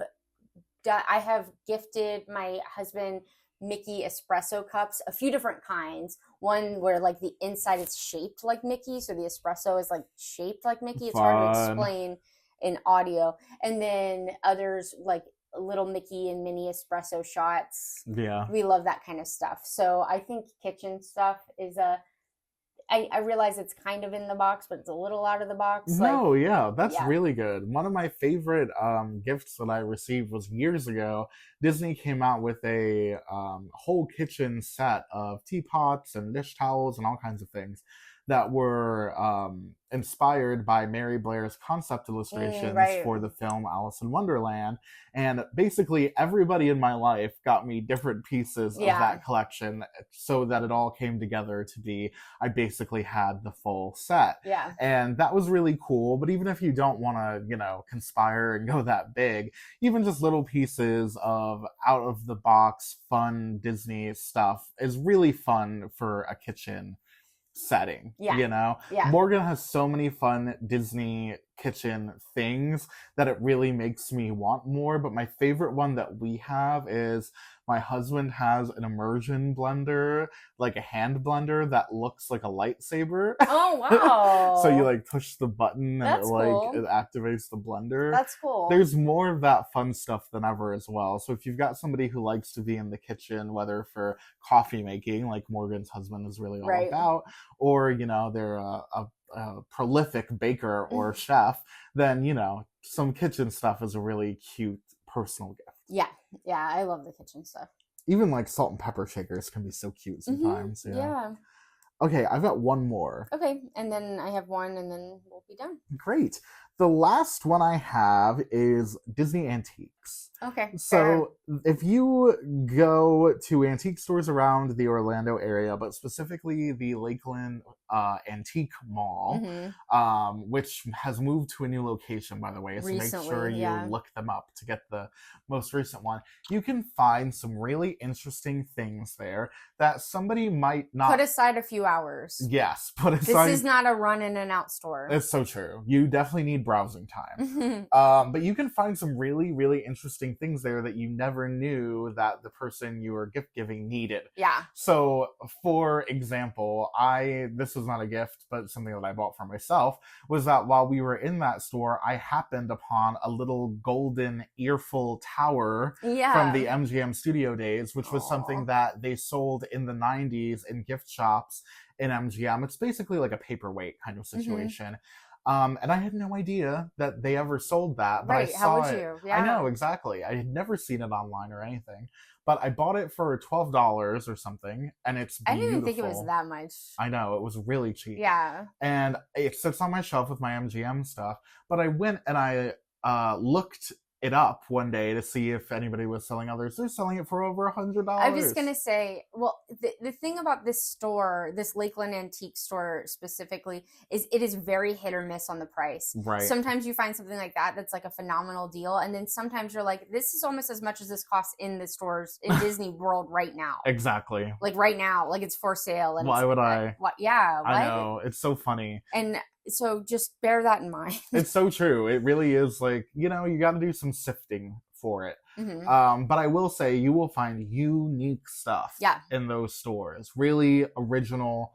have gifted my husband Mickey espresso cups, a few different kinds. One where like the inside is shaped like Mickey, so the espresso is like shaped like Mickey. It's hard to explain in audio. And then others like little Mickey and Minnie espresso shots. Yeah. We love that kind of stuff. So I think kitchen stuff is I realize it's kind of in the box, but it's a little out of the box. No, that's really good. One of my favorite gifts that I received was years ago. Disney came out with a whole kitchen set of teapots and dish towels and all kinds of things that were inspired by Mary Blair's concept illustrations for the film Alice in Wonderland. And basically everybody in my life got me different pieces of that collection so that it all came together to be, I basically had the full set. Yeah. And that was really cool. But even if you don't want to, conspire and go that big, even just little pieces of out of the box fun Disney stuff is really fun for a kitchen setting. Morgan has so many fun Disney kitchen things that it really makes me want more. But my favorite one that we have is my husband has an immersion blender, like a hand blender that looks like a lightsaber. Oh wow. So you like push the button and cool. It activates the blender. That's cool. There's more of that fun stuff than ever as well. So if you've got somebody who likes to be in the kitchen, whether for coffee making, like Morgan's husband is really all about, or they're a prolific baker or chef, then some kitchen stuff is a really cute personal gift. Yeah, I love the kitchen stuff. Even like salt and pepper shakers can be so cute sometimes. Mm-hmm. Yeah. Okay, I've got one more. Okay, and then I have one, and then we'll be done. Great. The last one I have is Disney Antiques. Okay. So if you go to antique stores around the Orlando area, but specifically the Lakeland Antique Mall, which has moved to a new location, by the way, so make sure you look them up to get the most recent one. You can find some really interesting things there that somebody might not... Put aside a few hours. Yes, put aside... This is not a run in and out store. It's so true. You definitely need need browsing time. But you can find some really, really interesting things there that you never knew that the person you were gift giving needed. Yeah. So, for example, this was not a gift, but something that I bought for myself, was that while we were in that store, I happened upon a little golden earful tower from the MGM studio days, which was something that they sold in the 90s in gift shops in MGM. It's basically like a paperweight kind of situation. And I had no idea that they ever sold that, but I saw how would it. you? Yeah. I know, exactly. I had never seen it online or anything, but I bought it for $12 or something, and it's beautiful. I didn't even think it was that much. I know, it was really cheap. Yeah. And it sits on my shelf with my MGM stuff, but I went and I looked it up one day to see if anybody was selling others. They're selling it for over $100. I was going to say, well, the thing about this store, this Lakeland Antique store specifically, is it is very hit or miss on the price. Right. Sometimes you find something like that that's like a phenomenal deal, and then sometimes you're like, this is almost as much as this costs in the stores in Disney World right now. Exactly. Like right now, like it's for sale. And why would I? What? Yeah. What? I know. It's so funny. And so just bear that in mind. It's so true. It really is like, you got to do some sifting for it. But I will say you will find unique stuff in those stores. Really original,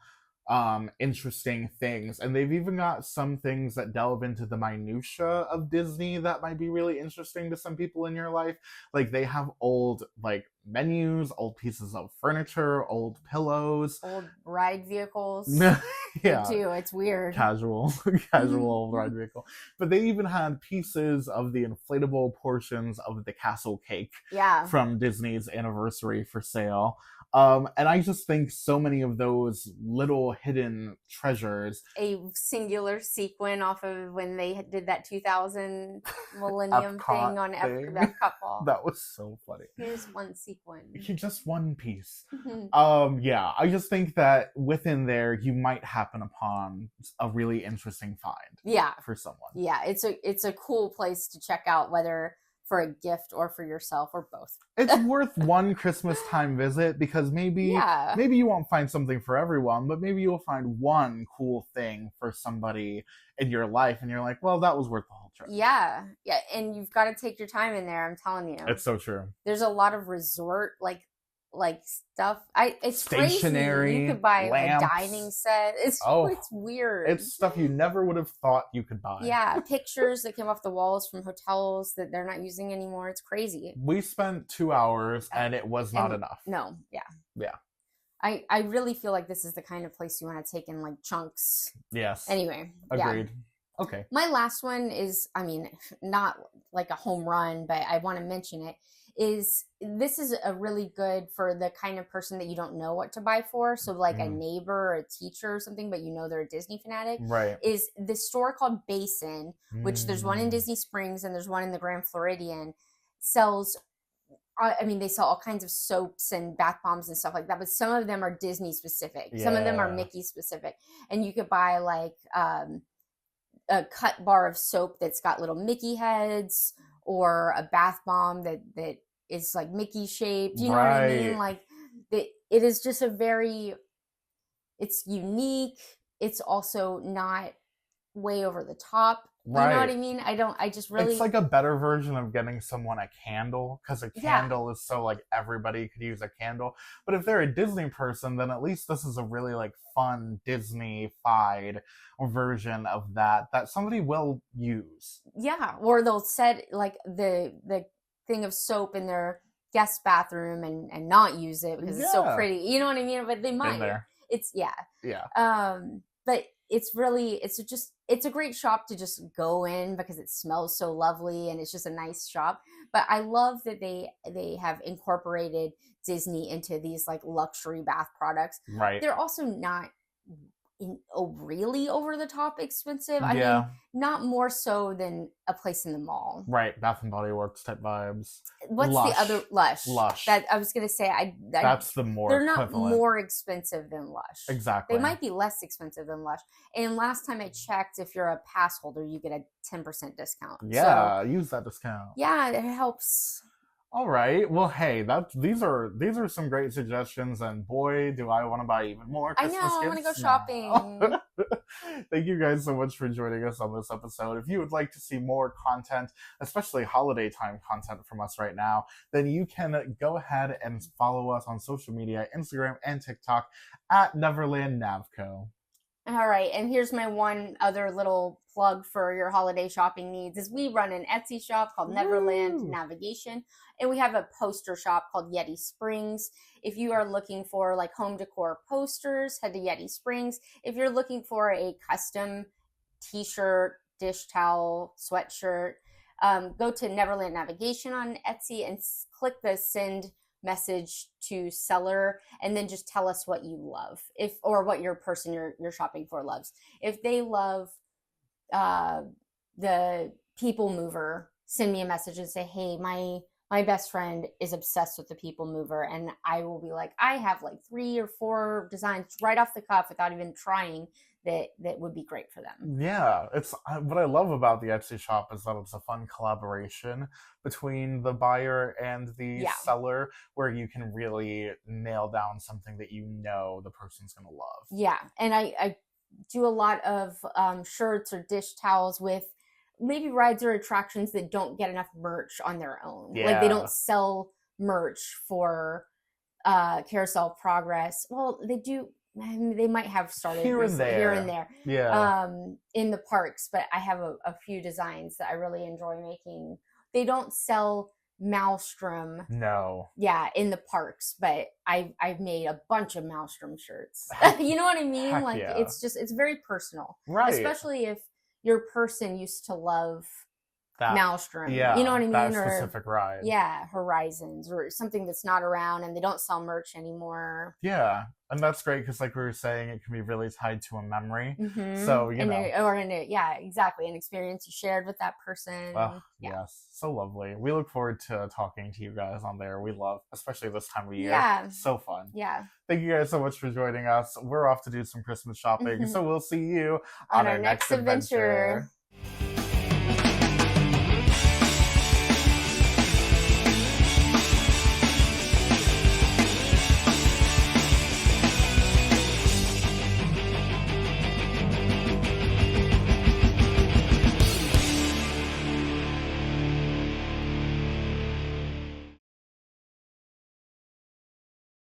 interesting things. And they've even got some things that delve into the minutia of Disney that might be really interesting to some people in your life. Like they have old menus, old pieces of furniture, old pillows, old ride vehicles. Yeah, they do. It's weird. Casual old ride vehicle. But they even had pieces of the inflatable portions of the castle cake from Disney's anniversary for sale. And I just think so many of those little hidden treasures. A singular sequin off of when they did that 2000 Millennium thing on Epcot Ball. That was so funny. Here's one sequin. Just one piece. Yeah, I just think that within there you might happen upon a really interesting find. Yeah. For someone. Yeah, it's a cool place to check out, whether for a gift or for yourself or both. It's worth one Christmas time visit because maybe you won't find something for everyone, but maybe you'll find one cool thing for somebody in your life and you're like, well, that was worth the whole trip. Yeah, and you've got to take your time in there, I'm telling you. It's so true. There's a lot of resort like stuff. It's stationery, crazy. You could buy lamps. A dining set. It's weird. It's stuff you never would have thought you could buy. Yeah, pictures that came off the walls from hotels that they're not using anymore. It's crazy. We spent 2 hours and it was not enough. No, yeah. Yeah. I really feel like this is the kind of place you want to take in chunks. Yes. Anyway. Agreed. Yeah. Okay. My last one is, not like a home run, but I want to mention it. This is a really good for the kind of person that you don't know what to buy for. So a neighbor or a teacher or something, but they're a Disney fanatic. Right. Is this store called Basin, which there's one in Disney Springs and there's one in the Grand Floridian, sells, they sell all kinds of soaps and bath bombs and stuff like that, but some of them are Disney specific. Yeah. Some of them are Mickey specific. And you could buy a cut bar of soap that's got little Mickey heads, or a bath bomb that is Mickey shaped. You know what I mean? It is just it's unique. It's also not way over the top. You know what I mean? It's like a better version of getting someone a candle, because a candle is so everybody could use a candle. But if they're a Disney person, then at least this is a really fun Disney-fied version of that somebody will use. Yeah, or they'll set the thing of soap in their guest bathroom and not use it because it's so pretty. You know what I mean? But they might. It's but it's a great shop to just go in because it smells so lovely and it's just a nice shop. But I love that they have incorporated Disney into these luxury bath products. Right. They're also not really over the top expensive. I mean, not more so than a place in the mall. Right, Bath and Body Works type vibes. What's Lush. the other Lush? Lush. That I was gonna say. That's the more. They're not equivalent. more expensive than Lush. Exactly. They might be less expensive than Lush. And last time I checked, if you're a pass holder, you get a 10% discount. Yeah, use that discount. Yeah, it helps. All right. Well, hey, these are some great suggestions, and boy, do I want to buy even more Christmas gifts. I want to go shopping. Thank you guys so much for joining us on this episode. If you would like to see more content, especially holiday time content from us right now, then you can go ahead and follow us on social media, Instagram and TikTok at Neverland Navco. All right, and here's my one other little plug for your holiday shopping needs is we run an Etsy shop called Neverland Navigation, and we have a poster shop called Yeti Springs. If you are looking for like home decor posters, head to Yeti Springs. If you're looking for a custom t-shirt, dish towel, sweatshirt, go to Neverland Navigation on Etsy and click the send message to seller, and then just tell us what you love, or what your person you're shopping for loves. If they love the People Mover, send me a message and say, hey, my best friend is obsessed with the People Mover, and I will be like, I have like 3 or 4 designs right off the cuff without even trying that would be great for them. Yeah, it's what I love about the Etsy shop is that it's a fun collaboration between the buyer and the seller, where you can really nail down something that you know the person's gonna love. Yeah, and I do a lot of shirts or dish towels with maybe rides or attractions that don't get enough merch on their own. Yeah. Like they don't sell merch for Carousel Progress. Well, they do. They might have started here and there. Yeah. In the parks, but I have a few designs that I really enjoy making. They don't sell Maelstrom. No. Yeah, in the parks, but I've made a bunch of Maelstrom shirts. You know what I mean? Heck like yeah. it's very personal. Right. Especially if your person used to love that Maelstrom. Yeah. You know what I mean? That specific ride. Yeah, Horizons or something that's not around and they don't sell merch anymore. Yeah. And that's great because, like we were saying, it can be really tied to a memory. So, you know. Yeah, exactly. An experience you shared with that person. Yes. So lovely. We look forward to talking to you guys on there. We love, especially this time of year. Yeah. So fun. Yeah. Thank you guys so much for joining us. We're off to do some Christmas shopping. So we'll see you on our next adventure.